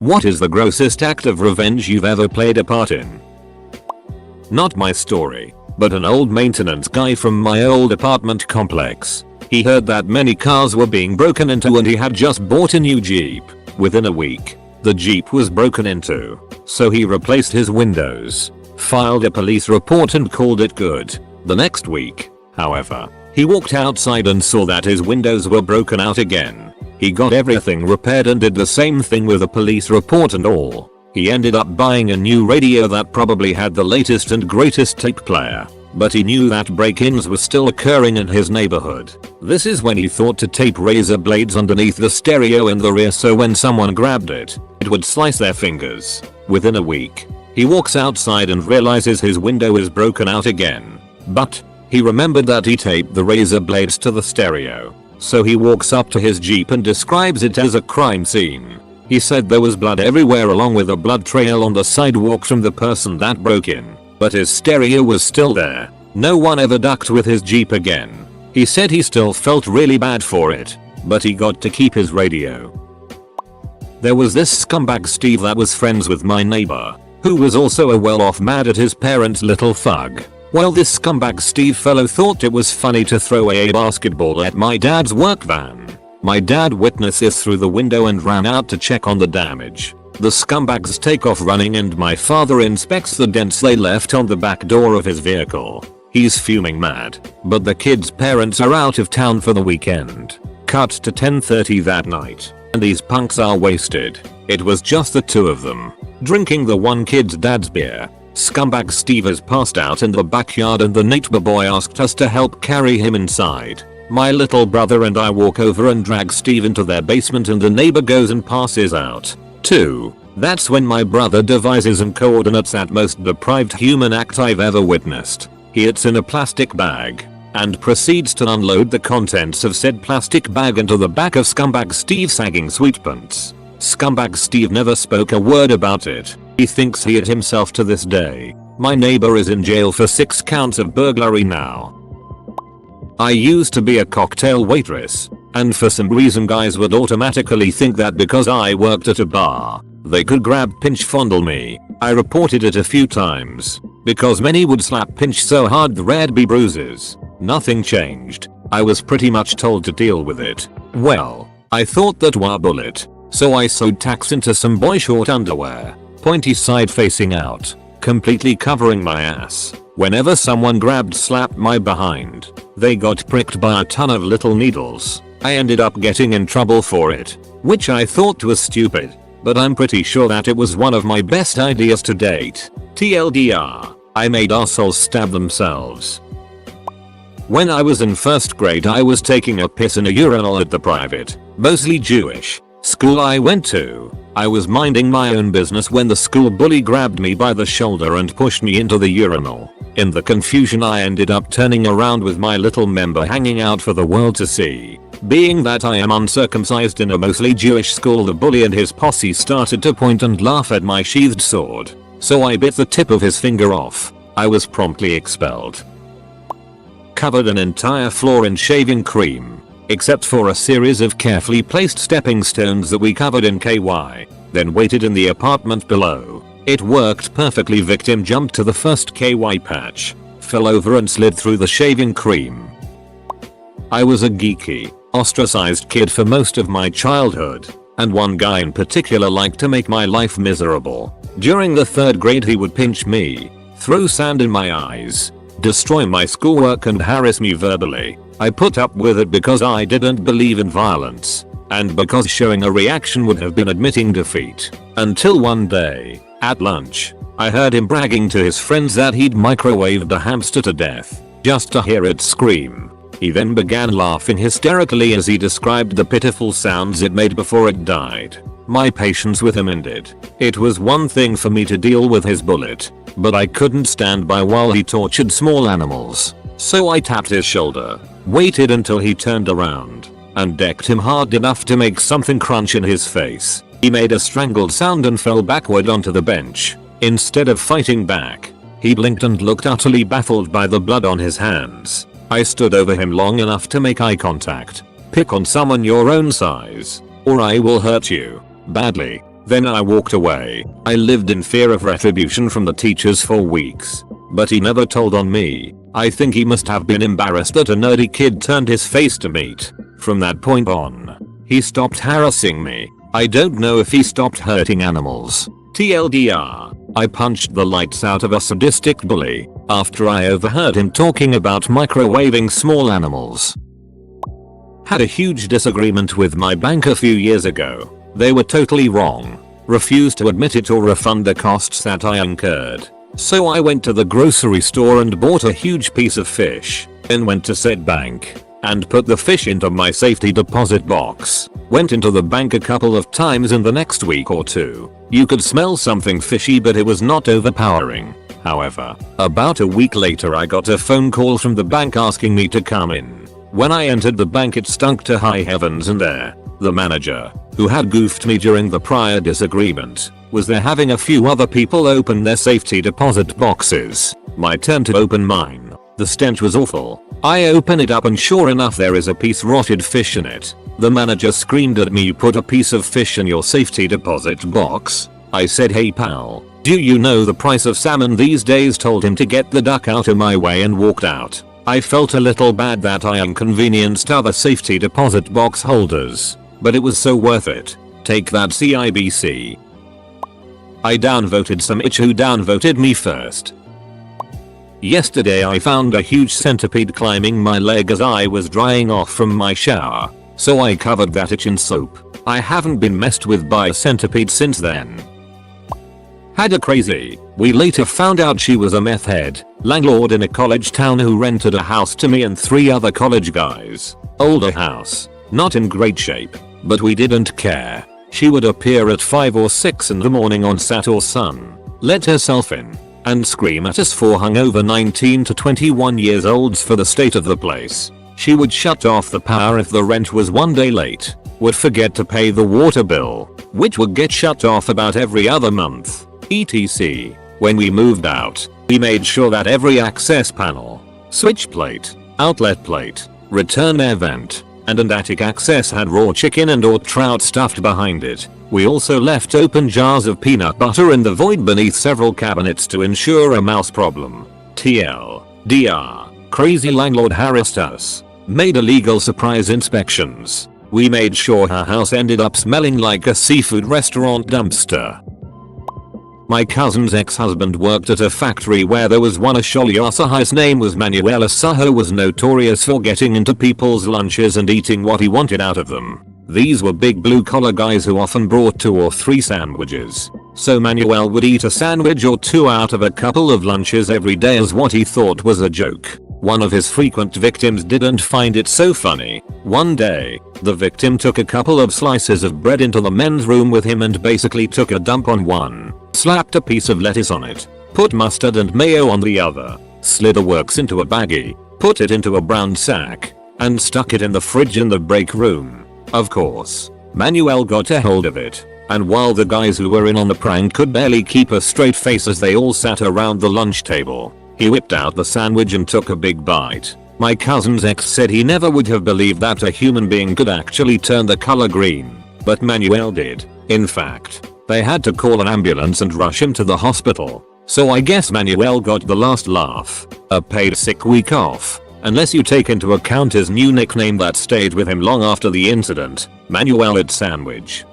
What is the grossest act of revenge you've ever played a part in? Not my story, but an old maintenance guy from my old apartment complex. He heard that many cars were being broken into and he had just bought a new Jeep. Within a week, the Jeep was broken into, so he replaced his windows, filed a police report and called it good. The next week, however, he walked outside and saw that his windows were broken out again. He got everything repaired and did the same thing with a police report and all. He ended up buying a new radio that probably had the latest and greatest tape player, but he knew that break-ins were still occurring in his neighborhood. This is when he thought to tape razor blades underneath the stereo in the rear so when someone grabbed it, it would slice their fingers. Within a week, he walks outside and realizes his window is broken out again. But he remembered that he taped the razor blades to the stereo. So he walks up to his Jeep and describes it as a crime scene. He said there was blood everywhere along with a blood trail on the sidewalk from the person that broke in. But his stereo was still there. No one ever ducked with his Jeep again. He said he still felt really bad for it, but he got to keep his radio. There was this scumbag Steve that was friends with my neighbor, who was also a well-off mad at his parents' little thug. Well, this scumbag Steve fellow thought it was funny to throw a basketball at my dad's work van. My dad witnessed this through the window and ran out to check on the damage. The scumbags take off running and my father inspects the dents they left on the back door of his vehicle. He's fuming mad, but the kid's parents are out of town for the weekend. Cut to 10:30 that night, and these punks are wasted. It was just the two of them, drinking the one kid's dad's beer. Scumbag Steve has passed out in the backyard and the neighbor boy asked us to help carry him inside. My little brother and I walk over and drag Steve into their basement and the neighbor goes and passes out, too. That's when my brother devises and coordinates that most deprived human act I've ever witnessed. He eats in a plastic bag and proceeds to unload the contents of said plastic bag into the back of Scumbag Steve's sagging sweatpants. Scumbag Steve never spoke a word about it. He thinks he hit himself to this day. My neighbor is in jail for 6 counts of burglary now. I used to be a cocktail waitress, and for some reason guys would automatically think that because I worked at a bar, they could grab pinch fondle me. I reported it a few times, because many would slap pinch so hard there'd be bruises. Nothing changed. I was pretty much told to deal with it. Well, I thought that was a bullet, so I sewed tacks into some boy short underwear, pointy side facing out, completely covering my ass. Whenever someone slapped my behind, they got pricked by a ton of little needles. I ended up getting in trouble for it, which I thought was stupid, but I'm pretty sure that it was one of my best ideas to date. TLDR, I made assholes stab themselves. When I was in 1st grade I was taking a piss in a urinal at the private, mostly Jewish, school I went to. I was minding my own business when the school bully grabbed me by the shoulder and pushed me into the urinal. In the confusion I ended up turning around with my little member hanging out for the world to see. Being that I am uncircumcised in a mostly Jewish school, the bully and his posse started to point and laugh at my sheathed sword. So I bit the tip of his finger off. I was promptly expelled. Covered an entire floor in shaving cream, except for a series of carefully placed stepping stones that we covered in KY, then waited in the apartment below. It worked perfectly. Victim jumped to the first KY patch, fell over and slid through the shaving cream. I was a geeky, ostracized kid for most of my childhood, and one guy in particular liked to make my life miserable. During the 3rd grade he would pinch me, throw sand in my eyes, destroy my schoolwork and harass me verbally. I put up with it because I didn't believe in violence, and because showing a reaction would have been admitting defeat. Until one day, at lunch, I heard him bragging to his friends that he'd microwaved a hamster to death, just to hear it scream. He then began laughing hysterically as he described the pitiful sounds it made before it died. My patience with him ended. It was one thing for me to deal with his bullet, but I couldn't stand by while he tortured small animals. So I tapped his shoulder, waited until he turned around, and decked him hard enough to make something crunch in his face. He made a strangled sound and fell backward onto the bench. Instead of fighting back, he blinked and looked utterly baffled by the blood on his hands. I stood over him long enough to make eye contact. Pick on someone your own size, or I will hurt you badly. Then I walked away. I lived in fear of retribution from the teachers for weeks. But he never told on me. I think he must have been embarrassed that a nerdy kid turned his face to meat. From that point on, he stopped harassing me. I don't know if he stopped hurting animals. TLDR, I punched the lights out of a sadistic bully after I overheard him talking about microwaving small animals. Had a huge disagreement with my bank a few years ago. They were totally wrong. Refused to admit it or refund the costs that I incurred. So I went to the grocery store and bought a huge piece of fish. Then went to said bank and put the fish into my safety deposit box. Went into the bank a couple of times in the next week or two. You could smell something fishy, but it was not overpowering. However, about a week later I got a phone call from the bank asking me to come in. When I entered the bank it stunk to high heavens, and there, the manager, who had goofed me during the prior disagreement, was there having a few other people open their safety deposit boxes. My turn to open mine. The stench was awful. I open it up and sure enough there is a piece rotted fish in it. The manager screamed at me, "You put a piece of fish in your safety deposit box?" I said, "Hey pal, do you know the price of salmon these days?" Told him to get the duck out of my way and walked out. I felt a little bad that I inconvenienced other safety deposit box holders, but it was so worth it. Take that, CIBC. I downvoted some itch who downvoted me first. Yesterday I found a huge centipede climbing my leg as I was drying off from my shower, so I covered that itch in soap. I haven't been messed with by a centipede since then. Had a crazy. We later found out she was a meth head landlord in a college town who rented a house to me and 3 other college guys. Older house, not in great shape, but we didn't care. She would appear at 5 or 6 in the morning on Sat or Sun, let herself in, and scream at us for hungover 19 to 21 years olds for the state of the place. She would shut off the power if the rent was one day late, would forget to pay the water bill, which would get shut off about every other month, etc. When we moved out, we made sure that every access panel, switch plate, outlet plate, return air vent, and an attic access had raw chicken and or trout stuffed behind it. We also left open jars of peanut butter in the void beneath several cabinets to ensure a mouse problem. TLDR, crazy landlord harassed us. Made illegal surprise inspections. We made sure her house ended up smelling like a seafood restaurant dumpster. My cousin's ex-husband worked at a factory where there was one Asholiasa. His name was Manuel Asajo. Was notorious for getting into people's lunches and eating what he wanted out of them. These were big blue collar guys who often brought 2 or 3 sandwiches. So Manuel would eat a sandwich or 2 out of a couple of lunches every day as what he thought was a joke. One of his frequent victims didn't find it so funny. One day, the victim took a couple of slices of bread into the men's room with him and basically took a dump on one, slapped a piece of lettuce on it, put mustard and mayo on the other, slid the works into a baggie, put it into a brown sack, and stuck it in the fridge in the break room. Of course, Manuel got a hold of it, and while the guys who were in on the prank could barely keep a straight face as they all sat around the lunch table, he whipped out the sandwich and took a big bite. My cousin's ex said he never would have believed that a human being could actually turn the color green, but Manuel did. In fact, they had to call an ambulance and rush him to the hospital. So I guess Manuel got the last laugh, a paid sick week off, unless you take into account his new nickname that stayed with him long after the incident, Manuel Ed Sandwich.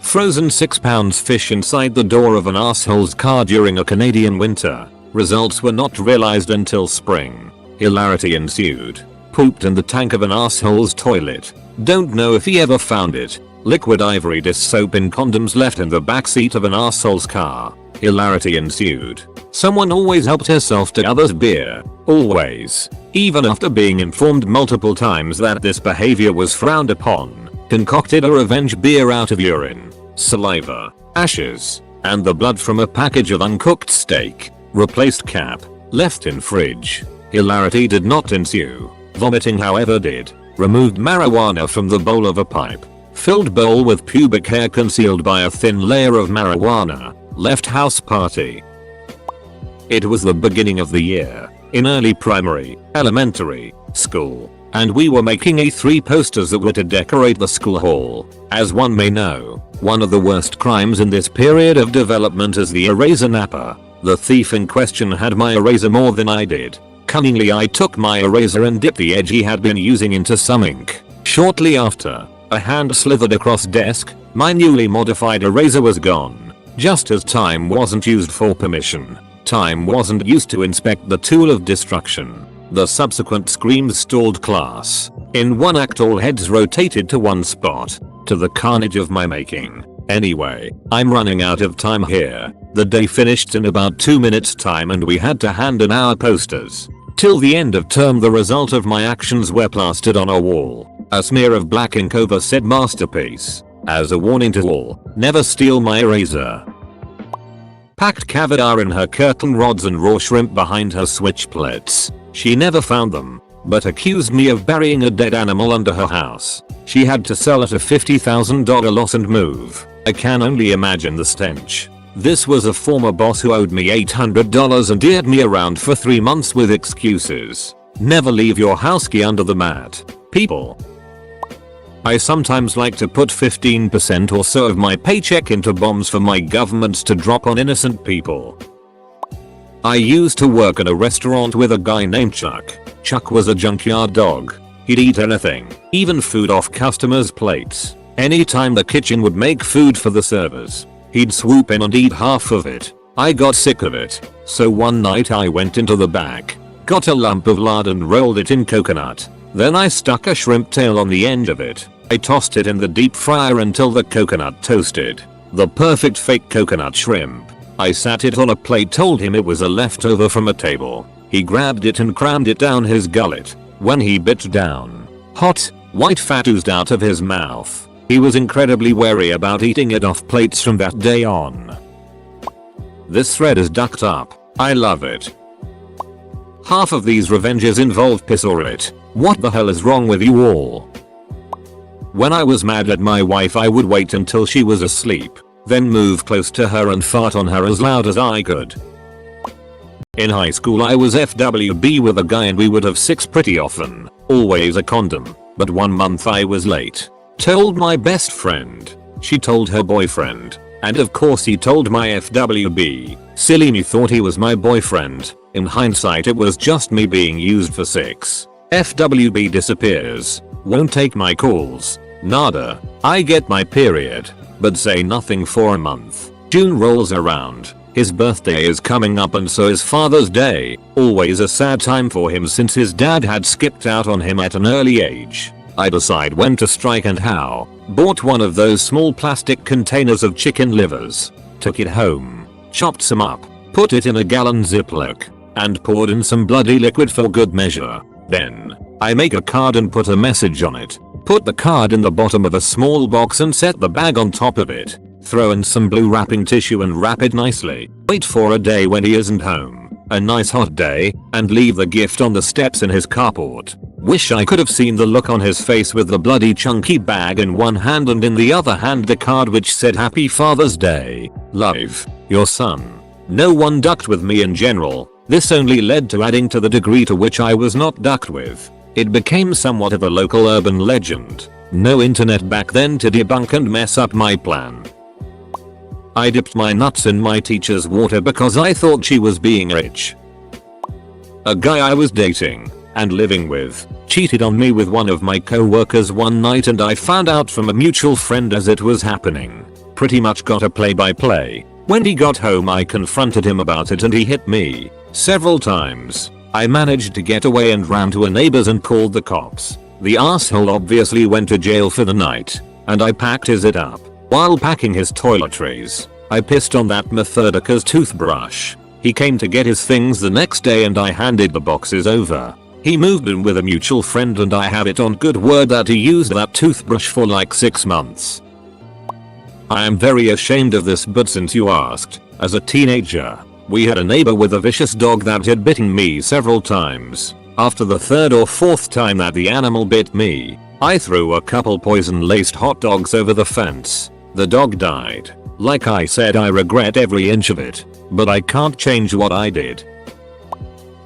Frozen 6 pounds fish inside the door of an asshole's car during a Canadian winter. Results were not realized until spring. Hilarity ensued. Pooped in the tank of an asshole's toilet. Don't know if he ever found it. Liquid ivory dish soap in condoms left in the backseat of an asshole's car. Hilarity ensued. Someone always helped herself to others' beer. Always. Even after being informed multiple times that this behavior was frowned upon. Concocted a revenge beer out of urine, saliva, ashes, and the blood from a package of uncooked steak. Replaced cap. Left in fridge. Hilarity did not ensue. Vomiting however did. Removed marijuana from the bowl of a pipe. Filled bowl with pubic hair concealed by a thin layer of marijuana. Left house party. It was the beginning of the year. In early primary, elementary, school. and we were making A3 posters that were to decorate the school hall. As one may know, one of the worst crimes in this period of development is the eraser napper. The thief in question had my eraser more than I did. Cunningly I took my eraser and dipped the edge he had been using into some ink. Shortly after, a hand slithered across desk, my newly modified eraser was gone. Just as time wasn't used for permission, time wasn't used to inspect the tool of destruction. The subsequent screams stalled class. In one act all heads rotated to one spot, to the carnage of my making. Anyway, I'm running out of time here. The day finished in about 2 minutes time and we had to hand in our posters. Till the end of term the result of my actions were plastered on a wall. A smear of black ink over said masterpiece. As a warning to all, never steal my eraser. Packed caviar in her curtain rods and raw shrimp behind her switch plates. She never found them, but accused me of burying a dead animal under her house. She had to sell at a $50,000 loss and move. I can only imagine the stench. This was a former boss who owed me $800 and dared me around for 3 months with excuses. Never leave your house key under the mat, people. I sometimes like to put 15% or so of my paycheck into bombs for my governments to drop on innocent people. I used to work at a restaurant with a guy named Chuck. Chuck was a junkyard dog. He'd eat anything, even food off customers' plates. Anytime the kitchen would make food for the servers, he'd swoop in and eat half of it. I got sick of it, so one night I went into the back, got a lump of lard and rolled it in coconut. Then I stuck a shrimp tail on the end of it. I tossed it in the deep fryer until the coconut toasted. The perfect fake coconut shrimp. I sat it on a plate, told him it was a leftover from a table. He grabbed it and crammed it down his gullet. When he bit down, hot, white fat oozed out of his mouth. He was incredibly wary about eating it off plates from that day on. This thread is ducked up. I love it. Half of these revenges involve piss or it. What the hell is wrong with you all? When I was mad at my wife I would wait until she was asleep, then move close to her and fart on her as loud as I could. In high school I was FWB with a guy and we would have sex pretty often, always a condom, but one month I was late. Told my best friend. She told her boyfriend. And of course he told my FWB. Silly me thought he was my boyfriend. In hindsight it was just me being used for sex. FWB disappears. Won't take my calls. Nada. I get my period, but say nothing for a month. June rolls around. His birthday is coming up and so is Father's Day. Always a sad time for him since his dad had skipped out on him at an early age. I decide when to strike and how. Bought one of those small plastic containers of chicken livers. Took it home. Chopped some up. Put it in a gallon Ziploc. And poured in some bloody liquid for good measure. Then, I make a card and put a message on it. Put the card in the bottom of a small box and set the bag on top of it. Throw in some blue wrapping tissue and wrap it nicely. Wait for a day when he isn't home. A nice hot day, and leave the gift on the steps in his carport. Wish I could have seen the look on his face with the bloody chunky bag in one hand and in the other hand the card which said Happy Father's Day. Love, your son. No one ducked with me in general. This only led to adding to the degree to which I was not ducked with. It became somewhat of a local urban legend. No internet back then to debunk and mess up my plan. I dipped my nuts in my teacher's water because I thought she was being rich. A guy I was dating and living with cheated on me with one of my co-workers one night and I found out from a mutual friend as it was happening. Pretty much got a play-by-play. When he got home I confronted him about it and he hit me several times. I managed to get away and ran to a neighbor's and called the cops. The asshole obviously went to jail for the night, and I packed his it up. While packing his toiletries, I pissed on that motherfucker's toothbrush. He came to get his things the next day and I handed the boxes over. He moved in with a mutual friend and I have it on good word that he used that toothbrush for like 6 months. I am very ashamed of this, but since you asked, as a teenager, we had a neighbor with a vicious dog that had bitten me several times. After the 3rd or 4th time that the animal bit me, I threw a couple poison-laced hot dogs over the fence. The dog died. Like I said, I regret every inch of it, but I can't change what I did.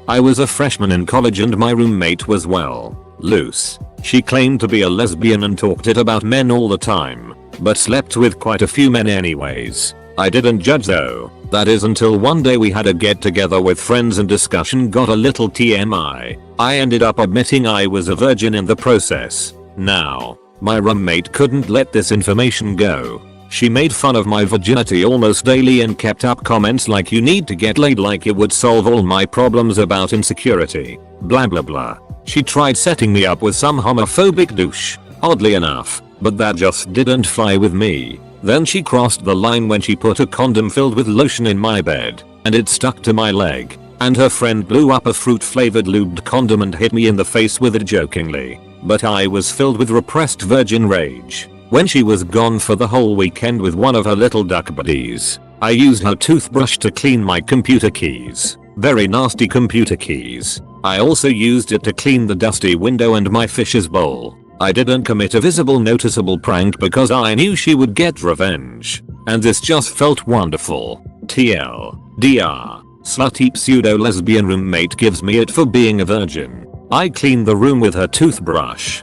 I was a freshman in college and my roommate was, well, Loose. She claimed to be a lesbian and talked it about men all the time, but slept with quite a few men anyways. I didn't judge though. That is until one day we had a get together with friends and discussion got a little TMI. I ended up admitting I was a virgin in the process. Now, my roommate couldn't let this information go. She made fun of my virginity almost daily and kept up comments like you need to get laid like it would solve all my problems about insecurity. Blah blah blah. She tried setting me up with some homophobic douche, oddly enough, but that just didn't fly with me. Then she crossed the line when she put a condom filled with lotion in my bed, and it stuck to my leg, and her friend blew up a fruit flavored lubed condom and hit me in the face with it jokingly. But I was filled with repressed virgin rage. When she was gone for the whole weekend with one of her little duck buddies, I used her toothbrush to clean my computer keys. Very nasty computer keys. I also used it to clean the dusty window and my fish's bowl. I didn't commit a visible noticeable prank because I knew she would get revenge. And this just felt wonderful. TLDR. Slutty pseudo lesbian roommate gives me it for being a virgin. I cleaned the room with her toothbrush.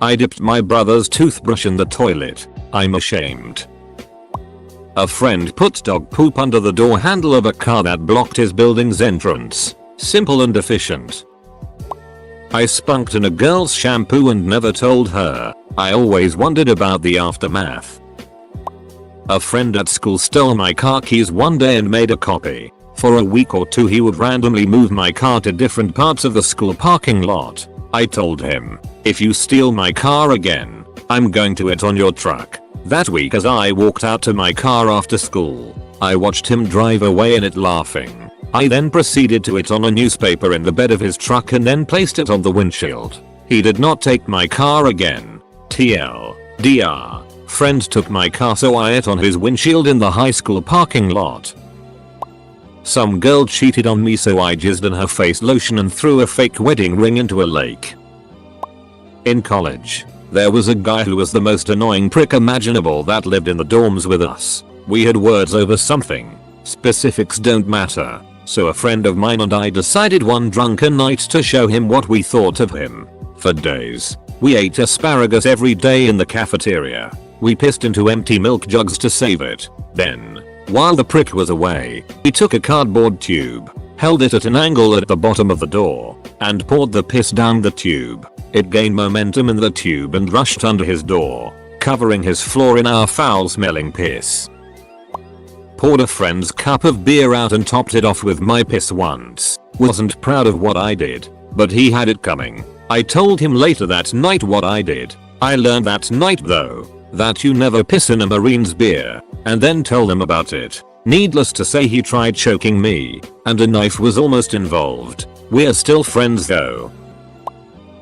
I dipped my brother's toothbrush in the toilet. I'm ashamed. A friend put dog poop under the door handle of a car that blocked his building's entrance. Simple and efficient. I spunked in a girl's shampoo and never told her. I always wondered about the aftermath. A friend at school stole my car keys one day and made a copy. For a week or two he would randomly move my car to different parts of the school parking lot. I told him, if you steal my car again, I'm going to it on your truck. That week as I walked out to my car after school, I watched him drive away in it laughing. I then proceeded to it on a newspaper in the bed of his truck and then placed it on the windshield. He did not take my car again. TLDR. Friend took my car so I it on his windshield in the high school parking lot. Some girl cheated on me so I jizzed in her face lotion and threw a fake wedding ring into a lake. In college, there was a guy who was the most annoying prick imaginable that lived in the dorms with us. We had words over something. Specifics don't matter. So a friend of mine and I decided one drunken night to show him what we thought of him. For days, we ate asparagus every day in the cafeteria. We pissed into empty milk jugs to save it. Then, while the prick was away, we took a cardboard tube, held it at an angle at the bottom of the door, and poured the piss down the tube. It gained momentum in the tube and rushed under his door, covering his floor in our foul-smelling piss. Poured a friend's cup of beer out and topped it off with my piss once. Wasn't proud of what I did, but he had it coming. I told him later that night what I did. I learned that night though, that you never piss in a Marine's beer, and then tell them about it. Needless to say he tried choking me, and a knife was almost involved. We're still friends though.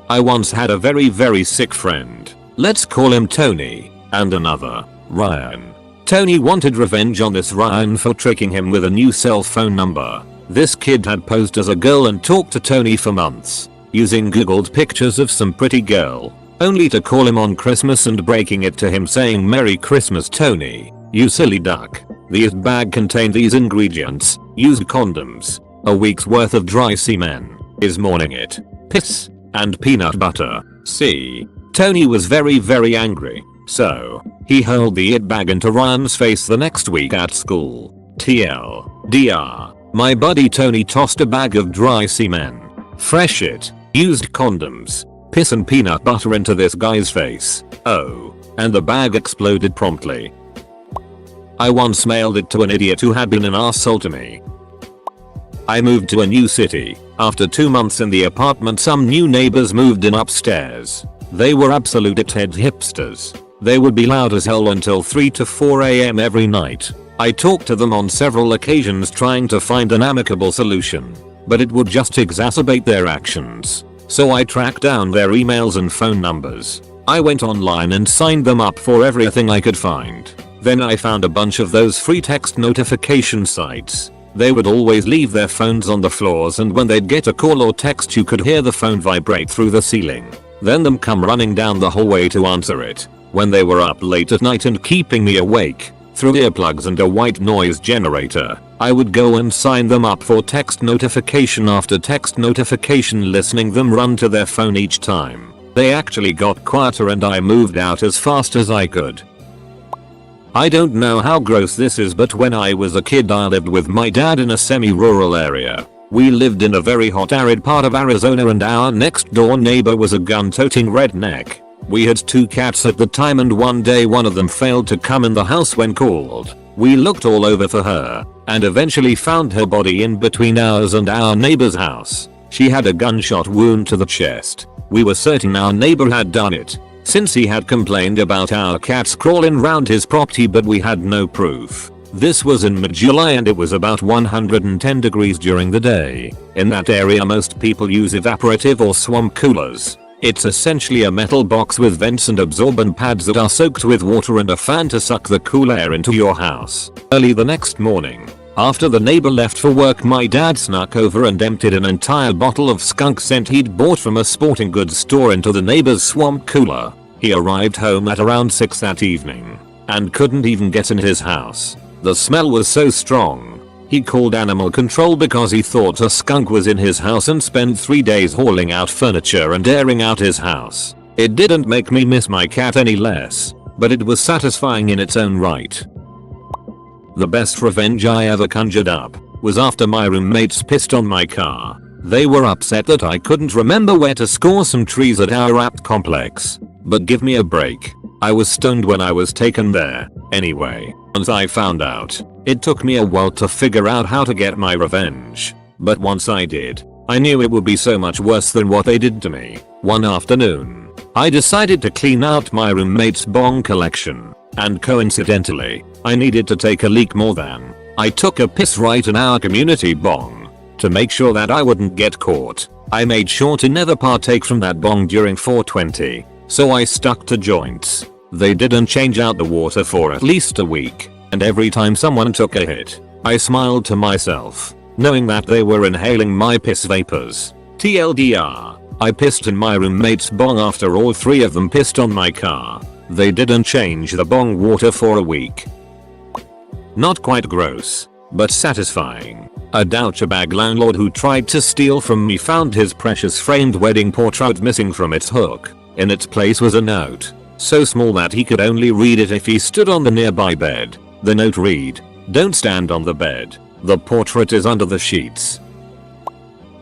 I once had a very sick friend. Let's call him Tony, and another, Ryan. Tony wanted revenge on this Ryan for tricking him with a new cell phone number. This kid had posed as a girl and talked to Tony for months, using googled pictures of some pretty girl, only to call him on Christmas and breaking it to him saying Merry Christmas Tony, you silly duck. This bag contained these ingredients, used condoms, a week's worth of dry semen, is morning it, piss, and peanut butter. See? Tony was very angry. So, he hurled the it bag into Ryan's face the next week at school. TLDR. My buddy Tony tossed a bag of dry semen, fresh it, used condoms, piss and peanut butter into this guy's face. Oh, and the bag exploded promptly. I once mailed it to an idiot who had been an arsehole to me. I moved to a new city. After 2 months in the apartment some new neighbors moved in upstairs. They were absolute ithead hipsters. They would be loud as hell until 3 to 4 AM every night. I talked to them on several occasions trying to find an amicable solution, but it would just exacerbate their actions. So I tracked down their emails and phone numbers. I went online and signed them up for everything I could find. Then I found a bunch of those free text notification sites. They would always leave their phones on the floors and when they'd get a call or text you could hear the phone vibrate through the ceiling. Then them come running down the hallway to answer it. When they were up late at night and keeping me awake, Through earplugs and a white noise generator, I would go and sign them up for text notification after text notification, listening them run to their phone each time. They actually got quieter and I moved out as fast as I could. I don't know how gross this is, but when I was a kid I lived with my dad in a semi-rural area. We lived in a very hot arid part of Arizona and our next door neighbor was a gun-toting redneck. We had 2 cats at the time and one day one of them failed to come in the house when called. We looked all over for her and eventually found her body in between ours and our neighbor's house. She had a gunshot wound to the chest. We were certain our neighbor had done it, since he had complained about our cats crawling round his property, but we had no proof. This was in mid-July and it was about 110 degrees during the day. In that area most people use evaporative or swamp coolers. It's essentially a metal box with vents and absorbent pads that are soaked with water and a fan to suck the cool air into your house. Early the next morning, after the neighbor left for work, my dad snuck over and emptied an entire bottle of skunk scent he'd bought from a sporting goods store into the neighbor's swamp cooler. He arrived home at around 6 that evening and couldn't even get in his house. The smell was so strong, he called animal control because he thought a skunk was in his house and spent 3 days hauling out furniture and airing out his house. It didn't make me miss my cat any less, but it was satisfying in its own right. The best revenge I ever conjured up was after my roommates pissed on my car. They were upset that I couldn't remember where to score some trees at our apt complex. But give me a break. I was stoned when I was taken there. Anyway, once I found out, it took me a while to figure out how to get my revenge. But once I did, I knew it would be so much worse than what they did to me. One afternoon, I decided to clean out my roommate's bong collection. And coincidentally, I needed to take a leak more than. I took a piss right in our community bong. To make sure that I wouldn't get caught, I made sure to never partake from that bong during 420. So I stuck to joints. They didn't change out the water for at least a week, and every time someone took a hit, I smiled to myself, knowing that they were inhaling my piss vapors. TLDR, I pissed in my roommate's bong after all 3 of them pissed on my car. They didn't change the bong water for a week. Not quite gross, but satisfying. A douchebag landlord who tried to steal from me found his precious framed wedding portrait missing from its hook. In its place was a note, so small that he could only read it if he stood on the nearby bed. The note read, "Don't stand on the bed. The portrait is under the sheets."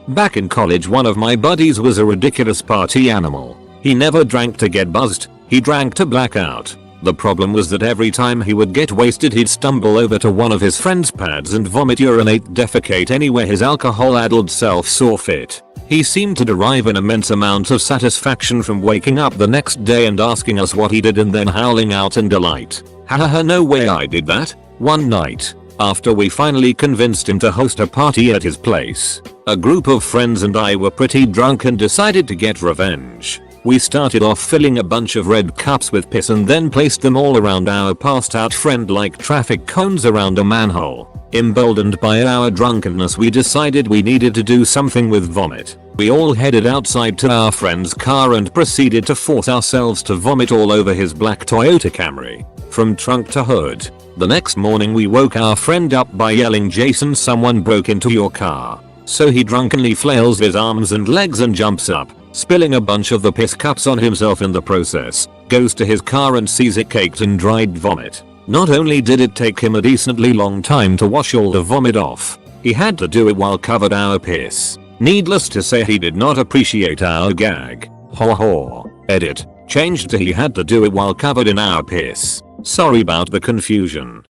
Back in college, one of my buddies was a ridiculous party animal. He never drank to get buzzed, he drank to black out. The problem was that every time he would get wasted he'd stumble over to one of his friend's pads and vomit, urinate, defecate anywhere his alcohol-addled self saw fit. He seemed to derive an immense amount of satisfaction from waking up the next day and asking us what he did and then howling out in delight. Hahaha, no way I did that. One night, after we finally convinced him to host a party at his place, a group of friends and I were pretty drunk and decided to get revenge. We started off filling a bunch of red cups with piss and then placed them all around our passed out friend like traffic cones around a manhole. Emboldened by our drunkenness, we decided we needed to do something with vomit. We all headed outside to our friend's car and proceeded to force ourselves to vomit all over his black Toyota Camry, from trunk to hood. The next morning we woke our friend up by yelling, "Jason, someone broke into your car." So he drunkenly flails his arms and legs and jumps up, spilling a bunch of the piss cups on himself in the process, goes to his car and sees it caked in dried vomit. Not only did it take him a decently long time to wash all the vomit off, he had to do it while covered our piss. Needless to say, he did not appreciate our gag. Ho ho. Edit. Changed to he had to do it while covered in our piss. Sorry about the confusion.